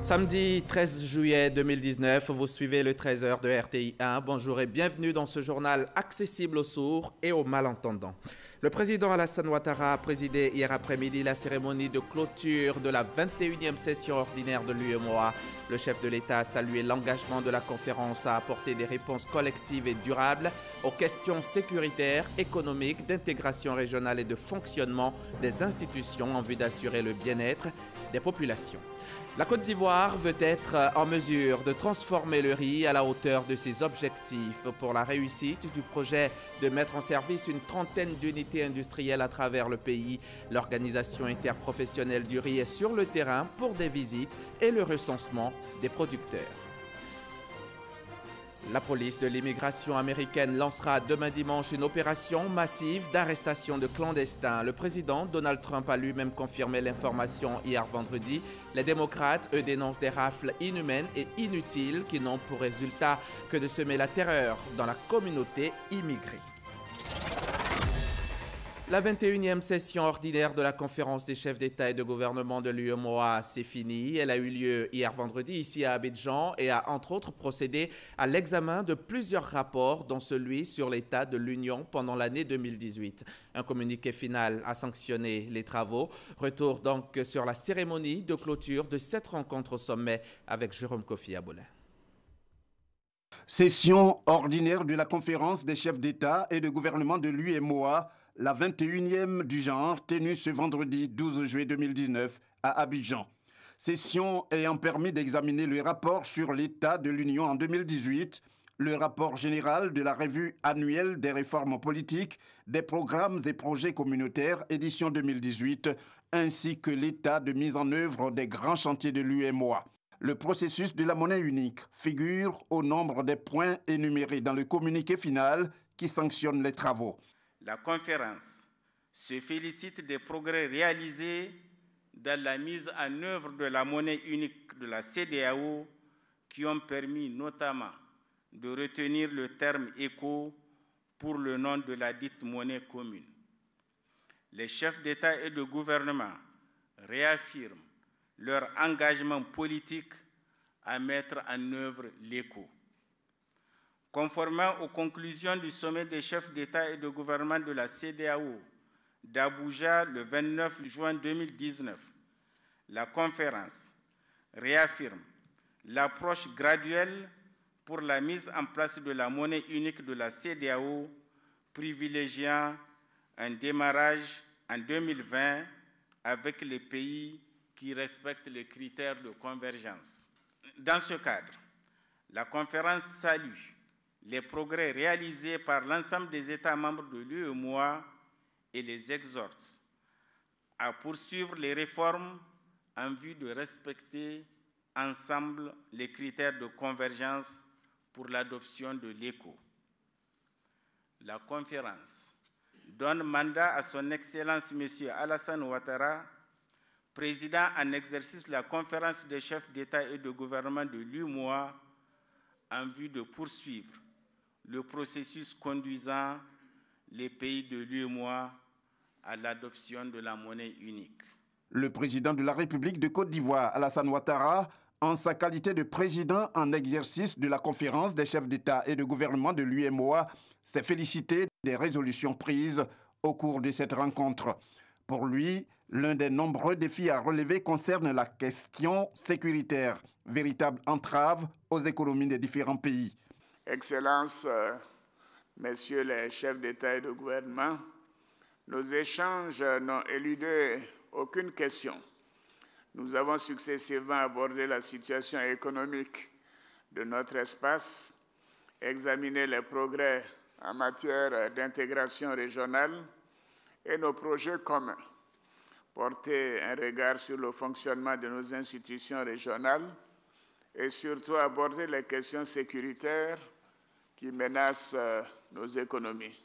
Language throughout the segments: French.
Samedi 13 juillet 2019, vous suivez le 13h de RTI 1. Bonjour et bienvenue dans ce journal accessible aux sourds et aux malentendants. Le président Alassane Ouattara a présidé hier après-midi la cérémonie de clôture de la 21e session ordinaire de l'UEMOA. Le chef de l'État a salué l'engagement de la conférence à apporter des réponses collectives et durables aux questions sécuritaires, économiques, d'intégration régionale et de fonctionnement des institutions en vue d'assurer le bien-être des populations. La Côte d'Ivoire veut être en mesure de transformer le riz à la hauteur de ses objectifs pour la réussite du projet de mettre en service une trentaine d'unités industrielles à travers le pays. L'organisation interprofessionnelle du riz est sur le terrain pour des visites et le recensement des producteurs. La police de l'immigration américaine lancera demain dimanche une opération massive d'arrestation de clandestins. Le président Donald Trump a lui-même confirmé l'information hier vendredi. Les démocrates, eux, dénoncent des rafles inhumaines et inutiles qui n'ont pour résultat que de semer la terreur dans la communauté immigrée. La 21e session ordinaire de la conférence des chefs d'État et de gouvernement de l'UEMOA s'est finie. Elle a eu lieu hier vendredi ici à Abidjan et a entre autres procédé à l'examen de plusieurs rapports, dont celui sur l'état de l'Union pendant l'année 2018. Un communiqué final a sanctionné les travaux. Retour donc sur la cérémonie de clôture de cette rencontre au sommet avec Jérôme Kofi Aboulin. Session ordinaire de la conférence des chefs d'État et de gouvernement de l'UEMOA, la 21e du genre, tenue ce vendredi 12 juillet 2019 à Abidjan. Session ayant permis d'examiner le rapport sur l'état de l'Union en 2018, le rapport général de la revue annuelle des réformes politiques, des programmes et projets communautaires, édition 2018, ainsi que l'état de mise en œuvre des grands chantiers de l'UEMOA. Le processus de la monnaie unique figure au nombre des points énumérés dans le communiqué final qui sanctionne les travaux. La conférence se félicite des progrès réalisés dans la mise en œuvre de la monnaie unique de la CEDEAO qui ont permis notamment de retenir le terme éco pour le nom de la dite monnaie commune. Les chefs d'État et de gouvernement réaffirment leur engagement politique à mettre en œuvre l'éco. Conformément aux conclusions du sommet des chefs d'État et de gouvernement de la CEDEAO d'Abuja le 29 juin 2019, la conférence réaffirme l'approche graduelle pour la mise en place de la monnaie unique de la CEDEAO, privilégiant un démarrage en 2020 avec les pays qui respectent les critères de convergence. Dans ce cadre, la conférence salue les progrès réalisés par l'ensemble des États membres de l'UEMOA et les exhorte à poursuivre les réformes en vue de respecter ensemble les critères de convergence pour l'adoption de l'éco. La conférence donne mandat à son Excellence M. Alassane Ouattara, président en exercice de la conférence des chefs d'État et de gouvernement de l'UEMOA, en vue de poursuivre le processus conduisant les pays de l'UEMOA à l'adoption de la monnaie unique. Le président de la République de Côte d'Ivoire, Alassane Ouattara, en sa qualité de président en exercice de la conférence des chefs d'État et de gouvernement de l'UEMOA, s'est félicité des résolutions prises au cours de cette rencontre. Pour lui, l'un des nombreux défis à relever concerne la question sécuritaire, véritable entrave aux économies des différents pays. Excellences, Messieurs les chefs d'État et de gouvernement, nos échanges n'ont éludé aucune question. Nous avons successivement abordé la situation économique de notre espace, examiné les progrès en matière d'intégration régionale et nos projets communs, porté un regard sur le fonctionnement de nos institutions régionales et surtout aborder les questions sécuritaires qui menacent nos économies.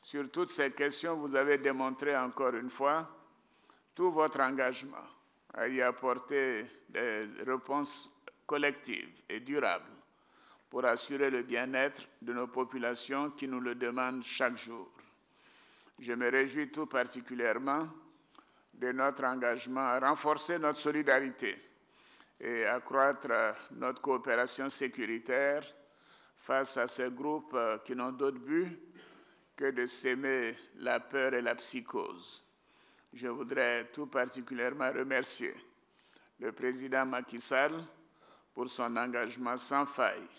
Sur toutes ces questions, vous avez démontré encore une fois tout votre engagement à y apporter des réponses collectives et durables pour assurer le bien-être de nos populations qui nous le demandent chaque jour. Je me réjouis tout particulièrement de notre engagement à renforcer notre solidarité et accroître notre coopération sécuritaire face à ces groupes qui n'ont d'autre but que de s'aimer la peur et la psychose. Je voudrais tout particulièrement remercier le président Macky Sall pour son engagement sans faille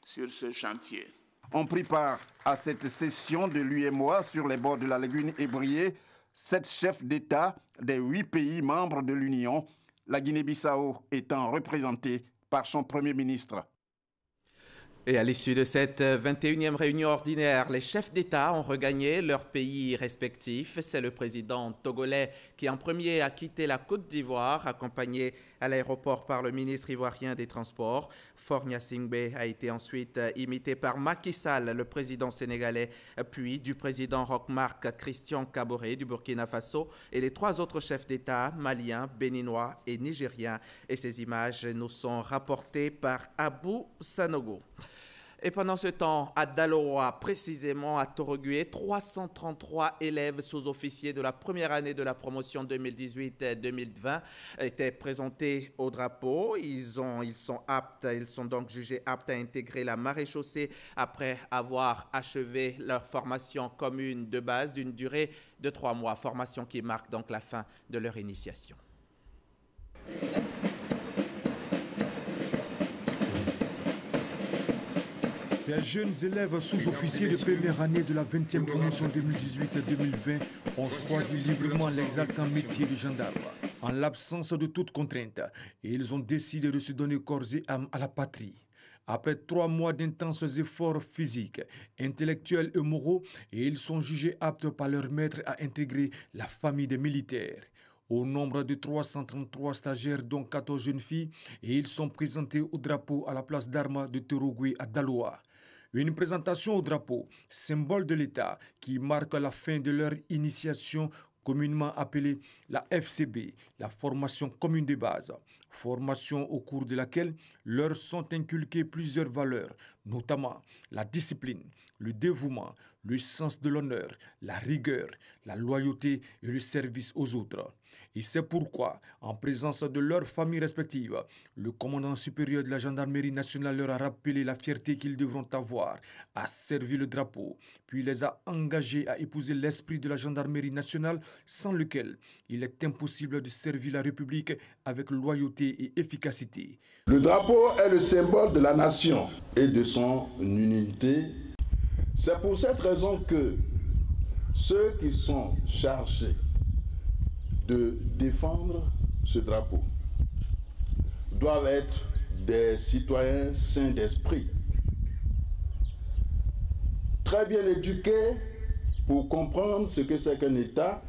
sur ce chantier. On prit part à cette session de l'UEMOA sur les bords de la lagune Ébrié, 7 chefs d'État des 8 pays membres de l'Union, la Guinée-Bissau étant représentée par son Premier ministre. Et à l'issue de cette 21e réunion ordinaire, les chefs d'État ont regagné leurs pays respectifs. C'est le président togolais qui en premier a quitté la Côte d'Ivoire, accompagné à l'aéroport par le ministre ivoirien des Transports. Faure Gnassingbé a été ensuite imité par Macky Sall, le président sénégalais, puis du président Roch-Marc Christian Kaboré du Burkina Faso et les 3 autres chefs d'État, maliens, béninois et nigériens. Et ces images nous sont rapportées par Abou Sanogo. Et pendant ce temps, à Daloa, précisément à Torogué, 333 élèves sous-officiers de la première année de la promotion 2018-2020 étaient présentés au drapeau. Ils sont donc jugés aptes à intégrer la maréchaussée après avoir achevé leur formation commune de base d'une durée de 3 mois, formation qui marque donc la fin de leur initiation. Ces jeunes élèves sous-officiers de première année de la 20e promotion 2018-2020 ont choisi librement l'exaltant métier de gendarme. En l'absence de toute contrainte, ils ont décidé de se donner corps et âme à la patrie. Après 3 mois d'intenses efforts physiques, intellectuels et moraux, ils sont jugés aptes par leur maître à intégrer la famille des militaires. Au nombre de 333 stagiaires, dont 14 jeunes filles, et ils sont présentés au drapeau à la place d'armes de Torogué à Daloa. Une présentation au drapeau, symbole de l'État, qui marque la fin de leur initiation communément appelée la FCB, la formation commune de base. Formation au cours de laquelle leur sont inculquées plusieurs valeurs, notamment la discipline, le dévouement, le sens de l'honneur, la rigueur, la loyauté et le service aux autres. Et c'est pourquoi, en présence de leurs familles respectives, le commandant supérieur de la gendarmerie nationale leur a rappelé la fierté qu'ils devront avoir à servir le drapeau, puis les a engagés à épouser l'esprit de la gendarmerie nationale sans lequel il est impossible de servir la République avec loyauté et efficacité. Le drapeau est le symbole de la nation et de son unité. C'est pour cette raison que ceux qui sont chargés de défendre ce drapeau doivent être des citoyens sains d'esprit, très bien éduqués pour comprendre ce que c'est qu'un État,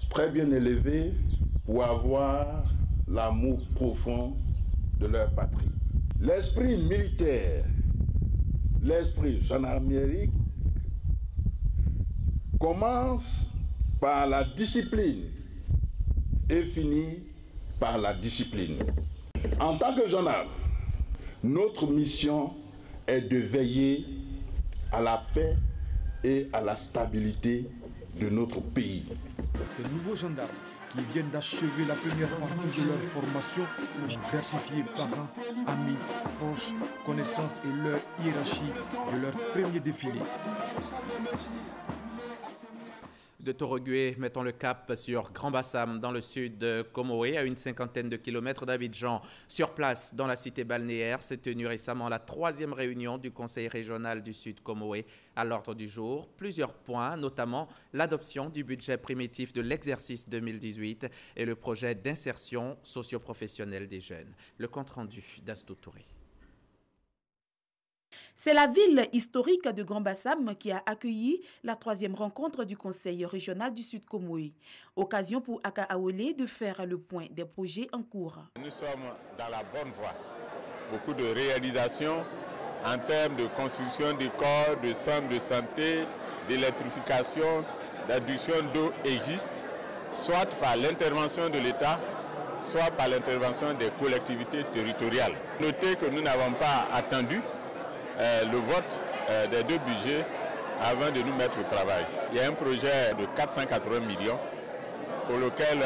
très bien élevés pour avoir l'amour profond de leur patrie. L'esprit militaire, l'esprit gendarmérique commence par la discipline et finit par la discipline. En tant que gendarme, notre mission est de veiller à la paix et à la stabilité de notre pays. Ces nouveaux gendarmes qui viennent d'achever la première partie de leur formation ont gratifié parents, amis, proches, connaissances et leur hiérarchie de leur premier défilé. De Torogué, mettons le cap sur Grand Bassam, dans le sud de Comoé, à une 50aine de kilomètres d'Abidjan. Sur place, dans la cité balnéaire, s'est tenue récemment la 3e réunion du Conseil régional du Sud Comoé. À l'ordre du jour, plusieurs points, notamment l'adoption du budget primitif de l'exercice 2018 et le projet d'insertion socio-professionnelle des jeunes. Le compte-rendu d'Astou Touré. C'est la ville historique de Grand Bassam qui a accueilli la 3e rencontre du Conseil régional du Sud Comoé. Occasion pour Aka Awele de faire le point des projets en cours. Nous sommes dans la bonne voie. Beaucoup de réalisations en termes de construction d'écoles, de centres de santé, d'électrification, d'adduction d'eau existent, soit par l'intervention de l'État, soit par l'intervention des collectivités territoriales. Notez que nous n'avons pas attendu le vote des 2 budgets avant de nous mettre au travail. Il y a un projet de 480 millions pour lequel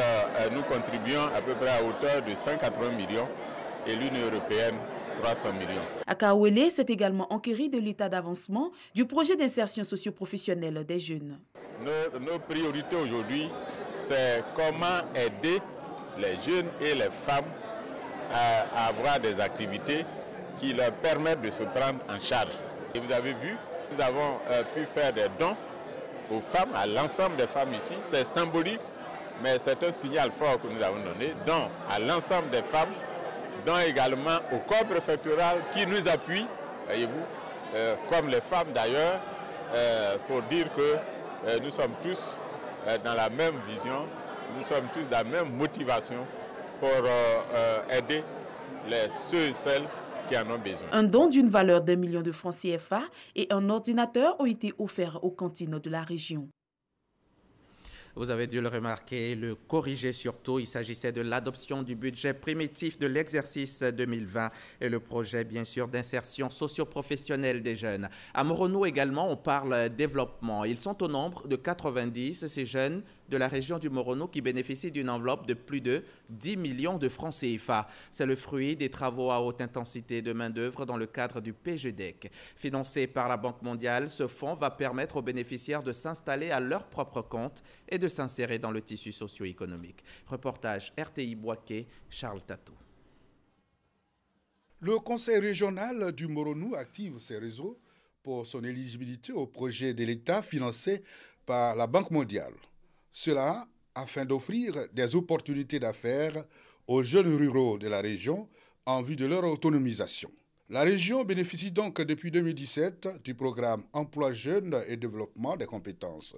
nous contribuons à peu près à hauteur de 180 millions et l'Union européenne 300 millions. Akaouele s'est également enquéri de l'état d'avancement du projet d'insertion socio-professionnelle des jeunes. Nos priorités aujourd'hui, c'est comment aider les jeunes et les femmes à avoir des activités qui leur permettent de se prendre en charge. Et vous avez vu, nous avons pu faire des dons aux femmes, à l'ensemble des femmes ici. C'est symbolique, mais c'est un signal fort que nous avons donné. Dons à l'ensemble des femmes, dont également au corps préfectoral qui nous appuie, voyez-vous, comme les femmes d'ailleurs, pour dire que nous sommes tous dans la même vision, nous sommes tous dans la même motivation pour aider ceux et celles qui en ont besoin. Un don d'une valeur d'1 million de francs CFA et un ordinateur ont été offerts aux cantines de la région. Vous avez dû le remarquer, le corriger surtout. Il s'agissait de l'adoption du budget primitif de l'exercice 2020 et le projet, bien sûr, d'insertion socio-professionnelle des jeunes. À Moronou également, on parle développement. Ils sont au nombre de 90, ces jeunes de la région du Moronou qui bénéficient d'une enveloppe de plus de 10 millions de francs CFA. C'est le fruit des travaux à haute intensité de main-d'œuvre dans le cadre du PGDEC. Financé par la Banque mondiale, ce fonds va permettre aux bénéficiaires de s'installer à leur propre compte et de s'insérer dans le tissu socio-économique. Reportage RTI Boaké, Charles Tatou. Le conseil régional du Moronou active ses réseaux pour son éligibilité au projet de l'État financé par la Banque mondiale. Cela afin d'offrir des opportunités d'affaires aux jeunes ruraux de la région en vue de leur autonomisation. La région bénéficie donc depuis 2017 du programme Emploi Jeunes et Développement des compétences,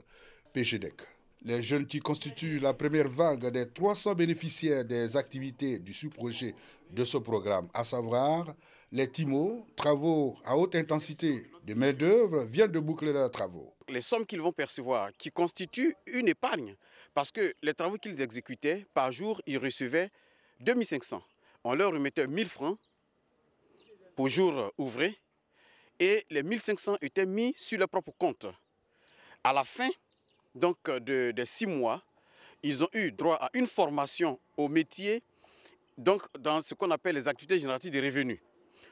PGDEC. Les jeunes qui constituent la première vague des 300 bénéficiaires des activités du sous-projet de ce programme, à savoir les TIMO, travaux à haute intensité de main-d'œuvre, viennent de boucler leurs travaux. Les sommes qu'ils vont percevoir, qui constituent une épargne, parce que les travaux qu'ils exécutaient, par jour, ils recevaient 2500. On leur remettait 1000 francs pour jour ouvré, et les 1500 étaient mis sur leur propre compte. À la fin donc, de 6 mois, ils ont eu droit à une formation au métier, donc dans ce qu'on appelle les activités génératives de revenus.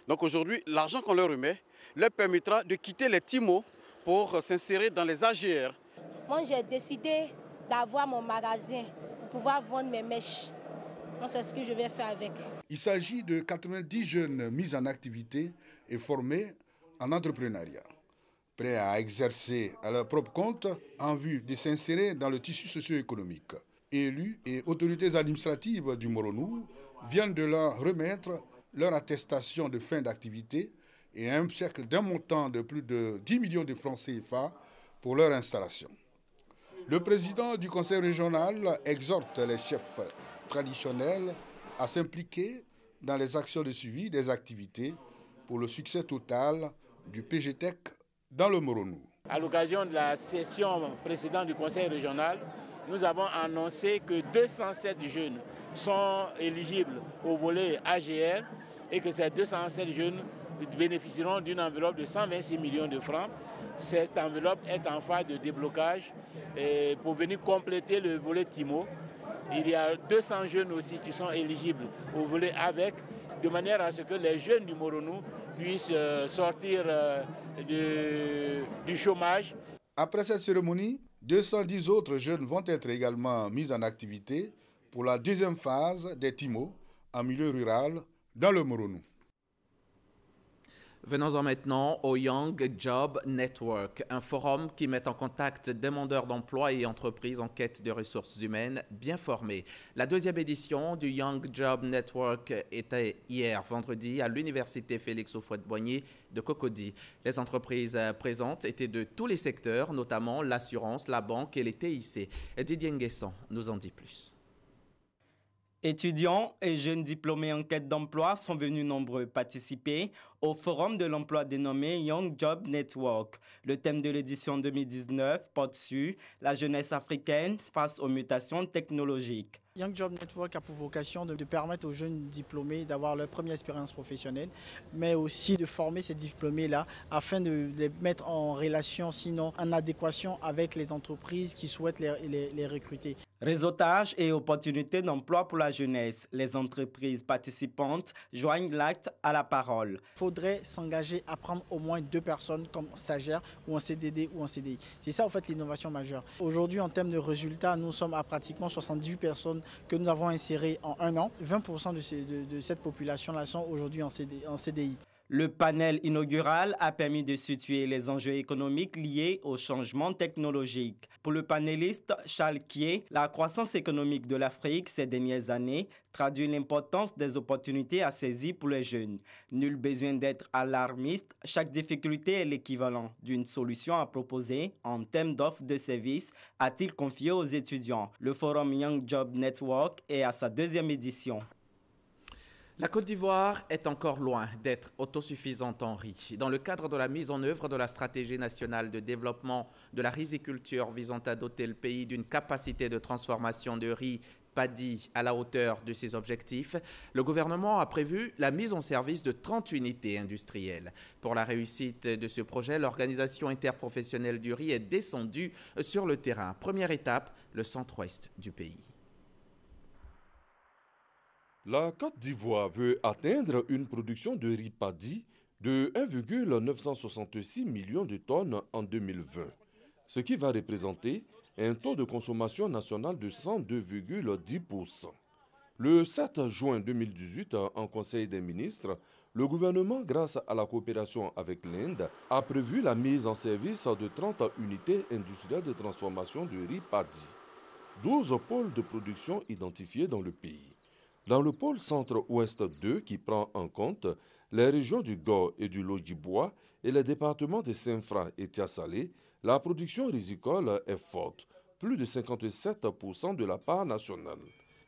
Donc aujourd'hui, l'argent qu'on leur remet leur permettra de quitter les TIMO pour s'insérer dans les AGR. Moi, j'ai décidé d'avoir mon magasin pour pouvoir vendre mes mèches. C'est ce que je vais faire avec. Il s'agit de 90 jeunes mis en activité et formés en entrepreneuriat, prêts à exercer à leur propre compte en vue de s'insérer dans le tissu socio-économique. Élus et autorités administratives du Moronou viennent de leur remettre leur attestation de fin d'activité et un chèque d'un montant de plus de 10 millions de francs CFA pour leur installation. Le président du conseil régional exhorte les chefs traditionnels à s'impliquer dans les actions de suivi des activités pour le succès total du PGDEC dans le Moronou. À l'occasion de la session précédente du conseil régional, nous avons annoncé que 207 jeunes sont éligibles au volet AGR et que ces 207 jeunes bénéficieront d'une enveloppe de 126 millions de francs. Cette enveloppe est en phase de déblocage pour venir compléter le volet TIMO. Il y a 200 jeunes aussi qui sont éligibles au volet AVEC, de manière à ce que les jeunes du Moronou puissent sortir du chômage. Après cette cérémonie, 210 autres jeunes vont être également mis en activité pour la deuxième phase des TIMO en milieu rural dans le Moronou. Venons-en maintenant au Young Job Network, un forum qui met en contact demandeurs d'emploi et entreprises en quête de ressources humaines bien formées. La deuxième édition du Young Job Network était hier vendredi à l'université Félix Houphouët-Boigny de Cocody. Les entreprises présentes étaient de tous les secteurs, notamment l'assurance, la banque et les TIC. Didier Nguesson nous en dit plus. Étudiants et jeunes diplômés en quête d'emploi sont venus nombreux participer au forum de l'emploi dénommé Young Job Network. Le thème de l'édition 2019 porte sur la jeunesse africaine face aux mutations technologiques. Young Job Network a pour vocation de permettre aux jeunes diplômés d'avoir leur première expérience professionnelle, mais aussi de former ces diplômés-là afin de les mettre en relation, sinon en adéquation avec les entreprises qui souhaitent les recruter. Réseautage et opportunités d'emploi pour la jeunesse. Les entreprises participantes joignent l'acte à la parole. Il faudrait s'engager à prendre au moins 2 personnes comme stagiaires ou en CDD ou en CDI. C'est ça en fait l'innovation majeure. Aujourd'hui en termes de résultats, nous sommes à pratiquement 78 personnes que nous avons insérées en 1 an. 20% de cette population-là sont aujourd'hui en CDI. Le panel inaugural a permis de situer les enjeux économiques liés au changement technologique. Pour le panéliste Charles Quier, la croissance économique de l'Afrique ces dernières années traduit l'importance des opportunités à saisir pour les jeunes. Nul besoin d'être alarmiste, chaque difficulté est l'équivalent d'une solution à proposer en termes d'offres de services, a-t-il confié aux étudiants. Le forum Young Job Network est à sa 2e édition. La Côte d'Ivoire est encore loin d'être autosuffisante en riz. Dans le cadre de la mise en œuvre de la stratégie nationale de développement de la riziculture visant à doter le pays d'une capacité de transformation de riz paddy à la hauteur de ses objectifs, le gouvernement a prévu la mise en service de 30 unités industrielles. Pour la réussite de ce projet, l'organisation interprofessionnelle du riz est descendue sur le terrain. Première étape, le centre-ouest du pays. La Côte d'Ivoire veut atteindre une production de riz paddy de 1,966 millions de tonnes en 2020, ce qui va représenter un taux de consommation nationale de 102,10%. Le 7 juin 2018, en Conseil des ministres, le gouvernement, grâce à la coopération avec l'Inde, a prévu la mise en service de 30 unités industrielles de transformation de riz paddy. 12 pôles de production identifiés dans le pays. Dans le pôle centre-ouest 2, qui prend en compte les régions du Gao et du Lodjibois et les départements de Saint-Fra et Tia-Salé, la production rizicole est forte, plus de 57% de la part nationale.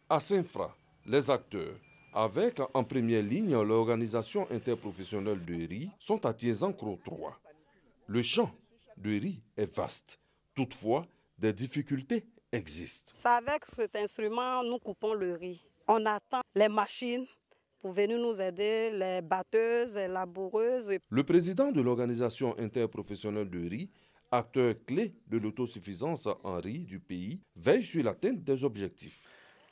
À Saint-Fra, les acteurs, avec en première ligne l'organisation interprofessionnelle de riz, sont à Tiezan-Cro 3. Le champ de riz est vaste. Toutefois, des difficultés existent. C'est avec cet instrument nous coupons le riz. On attend les machines pour venir nous aider, les batteuses, les laboureuses. Le président de l'organisation interprofessionnelle de riz, acteur clé de l'autosuffisance en riz du pays, veille sur l'atteinte des objectifs.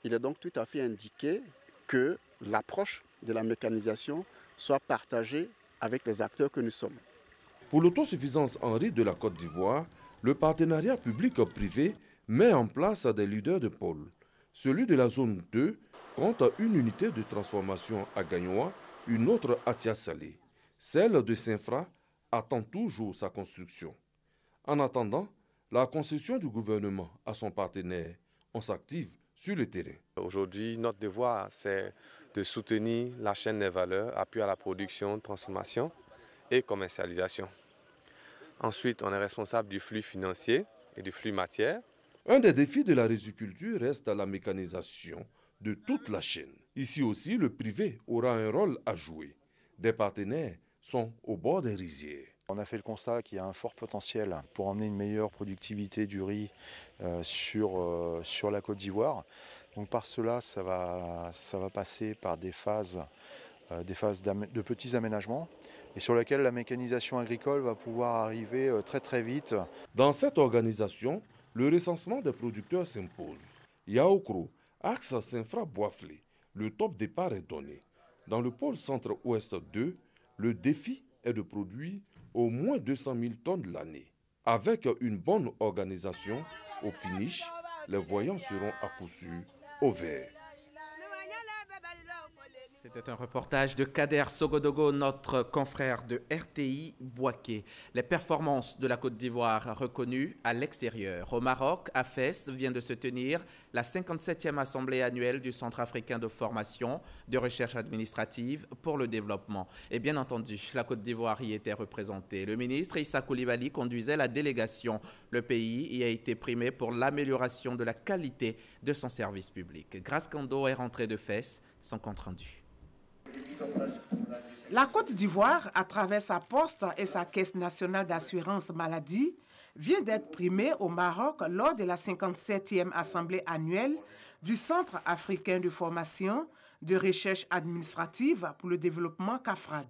Il est donc tout à fait indiqué que l'approche de la mécanisation soit partagée avec les acteurs que nous sommes. Pour l'autosuffisance en riz de la Côte d'Ivoire, le partenariat public-privé met en place des leaders de pôle. Celui de la zone 2 compte une unité de transformation à Gagnoa, une autre à Tia-Salé. Celle de Saint-Fra attend toujours sa construction. En attendant, la concession du gouvernement à son partenaire, on s'active sur le terrain. Aujourd'hui, notre devoir, c'est de soutenir la chaîne des valeurs, appui à la production, transformation et commercialisation. Ensuite, on est responsable du flux financier et du flux matière. Un des défis de la riziculture reste la mécanisation de toute la chaîne. Ici aussi, le privé aura un rôle à jouer. Des partenaires sont au bord des rizières. On a fait le constat qu'il y a un fort potentiel pour emmener une meilleure productivité du riz sur la Côte d'Ivoire. Donc par cela, ça va passer par des phases de petits aménagements et sur lesquels la mécanisation agricole va pouvoir arriver très très vite. Dans cette organisation, le recensement des producteurs s'impose. Yaoukro, axe Saint-Fra-Boisflé, le top départ est donné. Dans le pôle centre-ouest 2, le défi est de produire au moins 200 000 tonnes l'année. Avec une bonne organisation, au finish, les voyants seront à coup sûr au vert. C'était un reportage de Kader Sogodogo, notre confrère de RTI Bouaké. Les performances de la Côte d'Ivoire reconnues à l'extérieur. Au Maroc, à Fès, vient de se tenir la 57e assemblée annuelle du Centre africain de formation de recherche administrative pour le développement. Et bien entendu, la Côte d'Ivoire y était représentée. Le ministre Issa Coulibaly conduisait la délégation. Le pays y a été primé pour l'amélioration de la qualité de son service public. Grace Kando est rentrée de Fès, son compte rendu. La Côte d'Ivoire, à travers sa poste et sa caisse nationale d'assurance maladie, vient d'être primée au Maroc lors de la 57e assemblée annuelle du Centre africain de formation de recherche administrative pour le développement CAFRAD.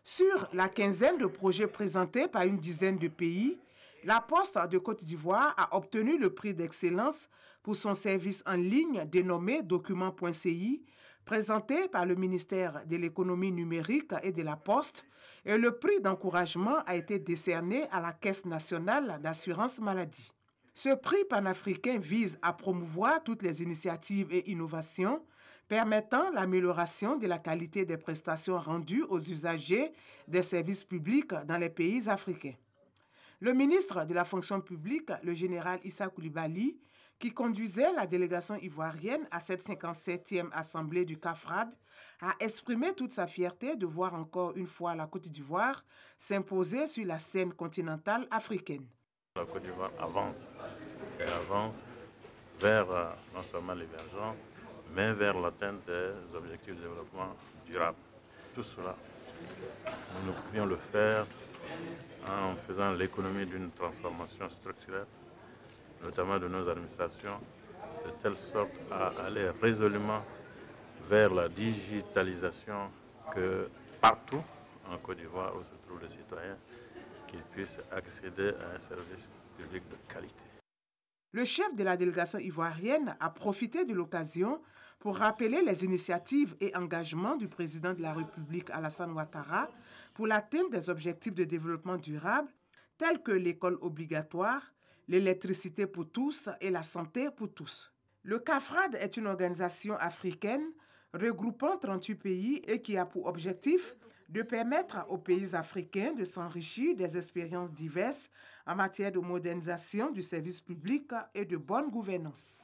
Sur la quinzaine de projets présentés par une dizaine de pays, La Poste de Côte d'Ivoire a obtenu le prix d'excellence pour son service en ligne dénommé Document.ci, présenté par le ministère de l'économie numérique et de la Poste, et le prix d'encouragement a été décerné à la Caisse nationale d'assurance maladie. Ce prix panafricain vise à promouvoir toutes les initiatives et innovations permettant l'amélioration de la qualité des prestations rendues aux usagers des services publics dans les pays africains. Le ministre de la fonction publique, le général Issa Coulibaly, qui conduisait la délégation ivoirienne à cette 57e assemblée du CAFRAD, a exprimé toute sa fierté de voir encore une fois la Côte d'Ivoire s'imposer sur la scène continentale africaine. La Côte d'Ivoire avance et avance vers non seulement l'émergence, mais vers l'atteinte des objectifs de développement durable. Tout cela, nous pouvions le faire en faisant l'économie d'une transformation structurelle, notamment de nos administrations, de telle sorte à aller résolument vers la digitalisation, que partout en Côte d'Ivoire où se trouvent les citoyens, qu'ils puissent accéder à un service public de qualité. Le chef de la délégation ivoirienne a profité de l'occasion pour rappeler les initiatives et engagements du président de la République Alassane Ouattara pour l'atteinte des objectifs de développement durable tels que l'école obligatoire, l'électricité pour tous et la santé pour tous. Le CAFRAD est une organisation africaine regroupant 38 pays et qui a pour objectif de permettre aux pays africains de s'enrichir des expériences diverses en matière de modernisation du service public et de bonne gouvernance.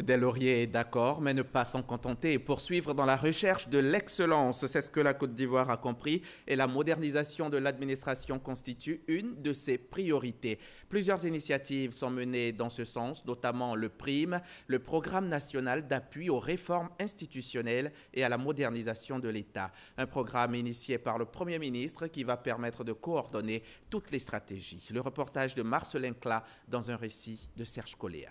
Des lauriers, d'accord, mais ne pas s'en contenter et poursuivre dans la recherche de l'excellence. C'est ce que la Côte d'Ivoire a compris et la modernisation de l'administration constitue une de ses priorités. Plusieurs initiatives sont menées dans ce sens, notamment le PRIM, le Programme national d'appui aux réformes institutionnelles et à la modernisation de l'État. Un programme initié par le Premier ministre qui va permettre de coordonner toutes les stratégies. Le reportage de Marcelin Cla dans un récit de Serge Coléa.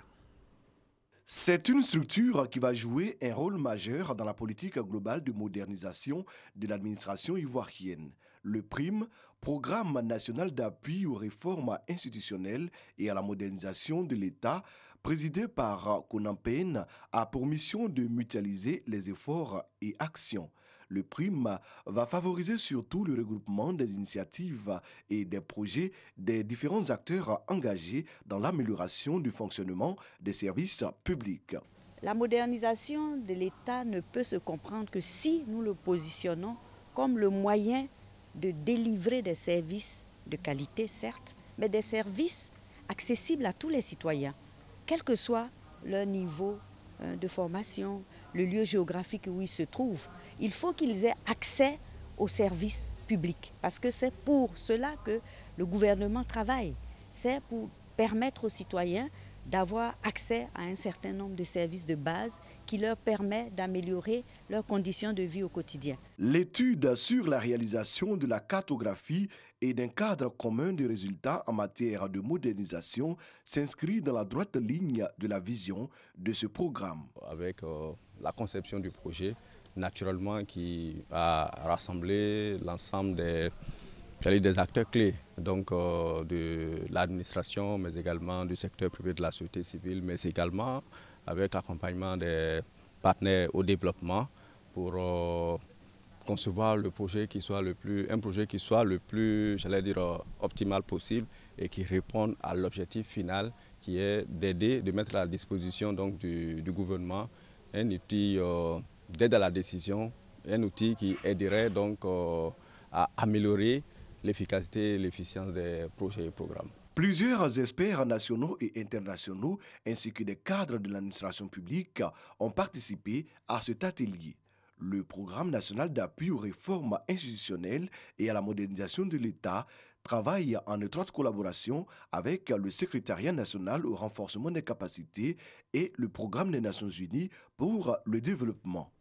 C'est une structure qui va jouer un rôle majeur dans la politique globale de modernisation de l'administration ivoirienne. Le PRIM, Programme national d'appui aux réformes institutionnelles et à la modernisation de l'État, présidé par Konampène, a pour mission de mutualiser les efforts et actions. Le PRIM va favoriser surtout le regroupement des initiatives et des projets des différents acteurs engagés dans l'amélioration du fonctionnement des services publics. La modernisation de l'État ne peut se comprendre que si nous le positionnons comme le moyen de délivrer des services de qualité, certes, mais des services accessibles à tous les citoyens, quel que soit leur niveau de formation, le lieu géographique où ils se trouvent. Il faut qu'ils aient accès aux services publics, parce que c'est pour cela que le gouvernement travaille. C'est pour permettre aux citoyens d'avoir accès à un certain nombre de services de base qui leur permet d'améliorer leurs conditions de vie au quotidien. L'étude sur la réalisation de la cartographie et d'un cadre commun de résultats en matière de modernisation s'inscrit dans la droite ligne de la vision de ce programme. Avec la conception du projet, naturellement qui a rassemblé l'ensemble des acteurs clés, donc de l'administration, mais également du secteur privé de la société civile, mais également avec l'accompagnement des partenaires au développement pour concevoir le projet qui soit un projet qui soit le plus, optimal possible et qui réponde à l'objectif final qui est d'aider, de mettre à la disposition donc, du gouvernement un outil d'aide à la décision, un outil qui aiderait donc à améliorer l'efficacité et l'efficience des projets et programmes. Plusieurs experts nationaux et internationaux ainsi que des cadres de l'administration publique ont participé à cet atelier. Le Programme national d'appui aux réformes institutionnelles et à la modernisation de l'État travaille en étroite collaboration avec le Secrétariat national au renforcement des capacités et le Programme des Nations Unies pour le développement.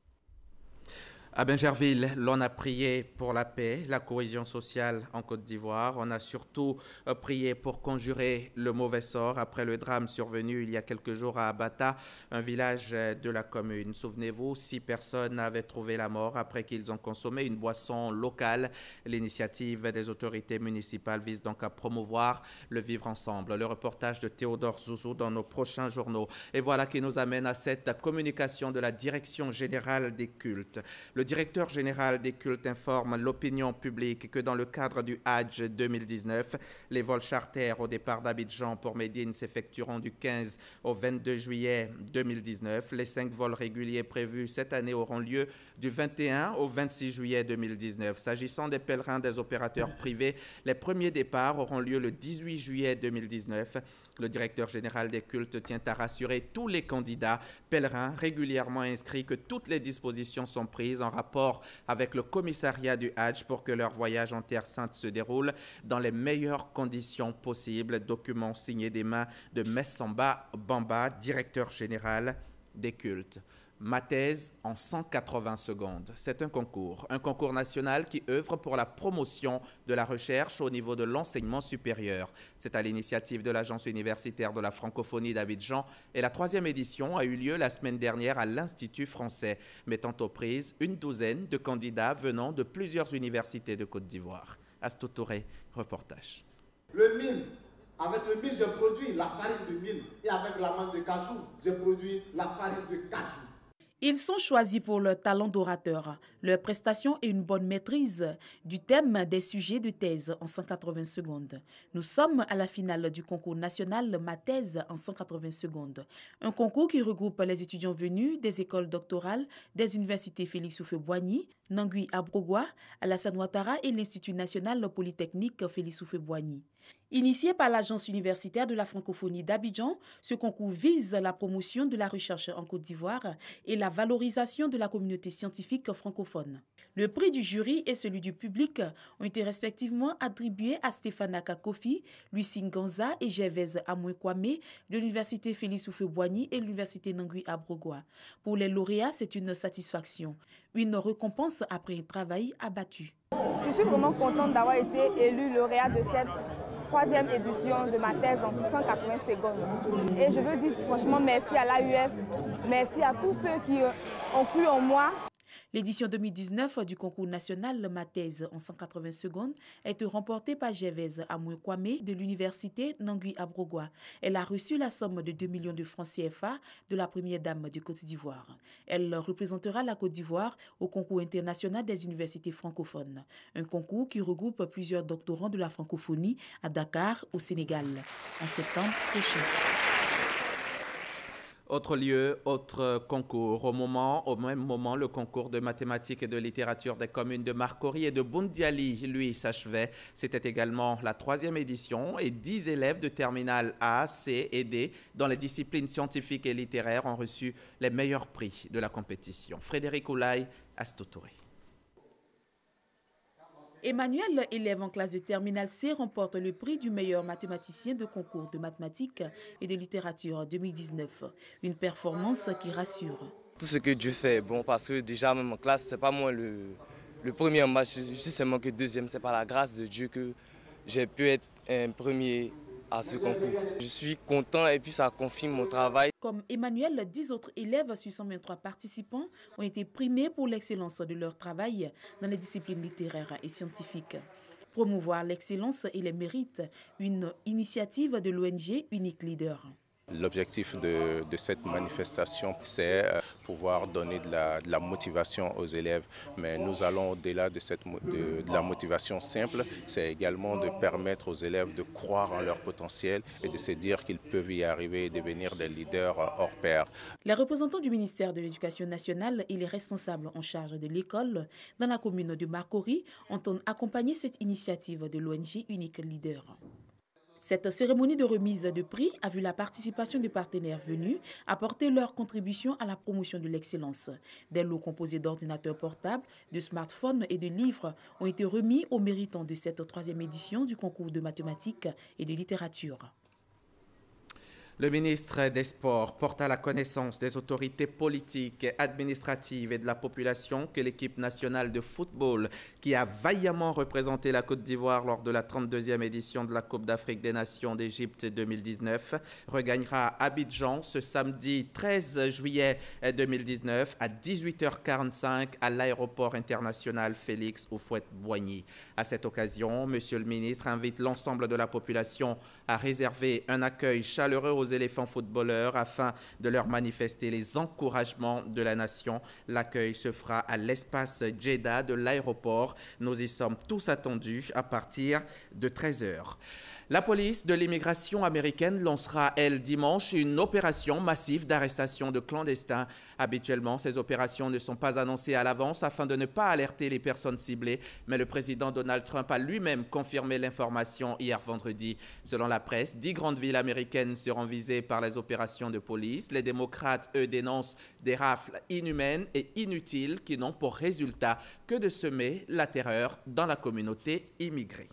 À Bingerville, l'on a prié pour la paix, la cohésion sociale en Côte d'Ivoire. On a surtout prié pour conjurer le mauvais sort après le drame survenu il y a quelques jours à Abata, un village de la commune. Souvenez-vous, 6 personnes avaient trouvé la mort après qu'ils ont consommé une boisson locale. L'initiative des autorités municipales vise donc à promouvoir le vivre ensemble. Le reportage de Théodore Zouzou dans nos prochains journaux. Et voilà qui nous amène à cette communication de la Direction générale des cultes. Le directeur général des cultes informe l'opinion publique que dans le cadre du Hajj 2019, les vols charters au départ d'Abidjan pour Médine s'effectueront du 15 au 22 juillet 2019. Les 5 vols réguliers prévus cette année auront lieu du 21 au 26 juillet 2019. S'agissant des pèlerins des opérateurs privés, les premiers départs auront lieu le 18 juillet 2019. Le directeur général des cultes tient à rassurer tous les candidats pèlerins régulièrement inscrits que toutes les dispositions sont prises en rapport avec le commissariat du Hajj pour que leur voyage en Terre Sainte se déroule dans les meilleures conditions possibles. Document signé des mains de Messamba Bamba, directeur général des cultes. Ma thèse en 180 secondes. C'est un concours national qui œuvre pour la promotion de la recherche au niveau de l'enseignement supérieur. C'est à l'initiative de l'Agence universitaire de la francophonie d'Abidjan et la 3e édition a eu lieu la semaine dernière à l'Institut français, mettant aux prises une douzaine de candidats venant de plusieurs universités de Côte d'Ivoire. Astou Touré, reportage. Le mil. Avec le mil, je produis la farine de mil. Et avec la mangue de cachou, je produis la farine de cachou. Ils sont choisis pour leur talent d'orateur, leur prestation et une bonne maîtrise du thème des sujets de thèse en 180 secondes. Nous sommes à la finale du concours national Ma thèse en 180 secondes. Un concours qui regroupe les étudiants venus des écoles doctorales des universités Félix Houphouët-Boigny, Nangui Abrogwa, Alassane Ouattara et l'Institut national polytechnique Félix Houphouët-Boigny. Initié par l'Agence universitaire de la francophonie d'Abidjan, ce concours vise la promotion de la recherche en Côte d'Ivoire et la valorisation de la communauté scientifique francophone. Le prix du jury et celui du public ont été respectivement attribués à Stéphane Akakofi, Lucie Nganza et Gervaise Amoué-Kwame de l'université Félix Houphouët-Boigny et l'université Nangui Abrogwa. Pour les lauréats, c'est une satisfaction, une récompense après un travail abattu. Je suis vraiment contente d'avoir été élue lauréat de cette 3e édition de ma thèse en 180 secondes. Et je veux dire franchement merci à l'AUF, merci à tous ceux qui ont cru en moi. L'édition 2019 du concours national Ma thèse en 180 secondes a été remportée par Gervaise Amoué-Kwame de l'université Nangui Abrogwa. Elle a reçu la somme de 2 millions de francs CFA de la première dame de Côte d'Ivoire. Elle représentera la Côte d'Ivoire au concours international des universités francophones, un concours qui regroupe plusieurs doctorants de la francophonie à Dakar, au Sénégal, en septembre prochain. Autre lieu, autre concours. Au même moment, le concours de mathématiques et de littérature des communes de Marcory et de Boundiali, lui, s'achevait. C'était également la 3e édition et 10 élèves de terminale A, C et D dans les disciplines scientifiques et littéraires ont reçu les meilleurs prix de la compétition. Frédéric Oulaye, Astou Touré. Emmanuel, élève en classe de terminale C, remporte le prix du meilleur mathématicien de concours de mathématiques et de littérature 2019. Une performance qui rassure. Tout ce que Dieu fait est bon parce que déjà même en classe, c'est pas moi le premier match, je suis seulement que 2e. C'est par la grâce de Dieu que j'ai pu être un premier à ce concours. Je suis content et puis ça confirme mon travail. Comme Emmanuel, 10 autres élèves sur 123 participants ont été primés pour l'excellence de leur travail dans les disciplines littéraires et scientifiques. Promouvoir l'excellence et les mérites, une initiative de l'ONG Unique Leader. L'objectif de cette manifestation, c'est pouvoir donner de la motivation aux élèves. Mais nous allons au-delà de la motivation simple, c'est également de permettre aux élèves de croire en leur potentiel et de se dire qu'ils peuvent y arriver et devenir des leaders hors pair. Les représentants du ministère de l'Éducation nationale et les responsables en charge de l'école dans la commune de Marcory entendent accompagner cette initiative de l'ONG Unique Leader. Cette cérémonie de remise de prix a vu la participation de partenaires venus apporter leur contribution à la promotion de l'excellence. Des lots composés d'ordinateurs portables, de smartphones et de livres ont été remis aux méritants de cette 3e édition du concours de mathématiques et de littérature. Le ministre des Sports porte à la connaissance des autorités politiques, administratives et de la population que l'équipe nationale de football, qui a vaillamment représenté la Côte d'Ivoire lors de la 32e édition de la Coupe d'Afrique des Nations d'Égypte 2019, regagnera Abidjan ce samedi 13 juillet 2019 à 18h45 à l'aéroport international Félix Houphouët-Boigny. À cette occasion, Monsieur le ministre invite l'ensemble de la population à réserver un accueil chaleureux aux éléphants footballeurs afin de leur manifester les encouragements de la nation. L'accueil se fera à l'espace Jeddah de l'aéroport. Nous y sommes tous attendus à partir de 13h. La police de l'immigration américaine lancera, elle, dimanche, une opération massive d'arrestation de clandestins. Habituellement, ces opérations ne sont pas annoncées à l'avance afin de ne pas alerter les personnes ciblées, mais le président Donald Trump a lui-même confirmé l'information hier vendredi. Selon la presse, 10 grandes villes américaines seront visées par les opérations de police. Les démocrates, eux, dénoncent des rafles inhumaines et inutiles qui n'ont pour résultat que de semer la terreur dans la communauté immigrée.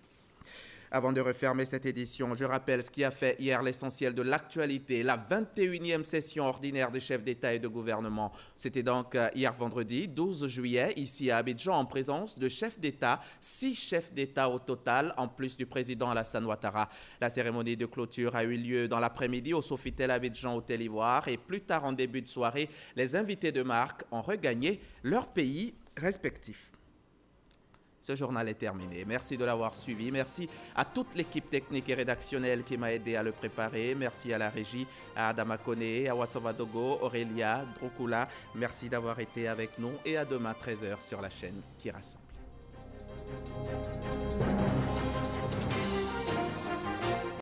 Avant de refermer cette édition, je rappelle ce qui a fait hier l'essentiel de l'actualité, la 21e session ordinaire des chefs d'État et de gouvernement. C'était donc hier vendredi 12 juillet, ici à Abidjan, en présence de chefs d'État, 6 chefs d'État au total, en plus du président Alassane Ouattara. La cérémonie de clôture a eu lieu dans l'après-midi au Sofitel Abidjan Hôtel Ivoire et plus tard en début de soirée, les invités de marque ont regagné leur pays respectif. Ce journal est terminé. Merci de l'avoir suivi. Merci à toute l'équipe technique et rédactionnelle qui m'a aidé à le préparer. Merci à la régie, à Adama Kone, à Wassovadogo, Aurélia, Drokula. Merci d'avoir été avec nous et à demain 13h sur la chaîne qui rassemble.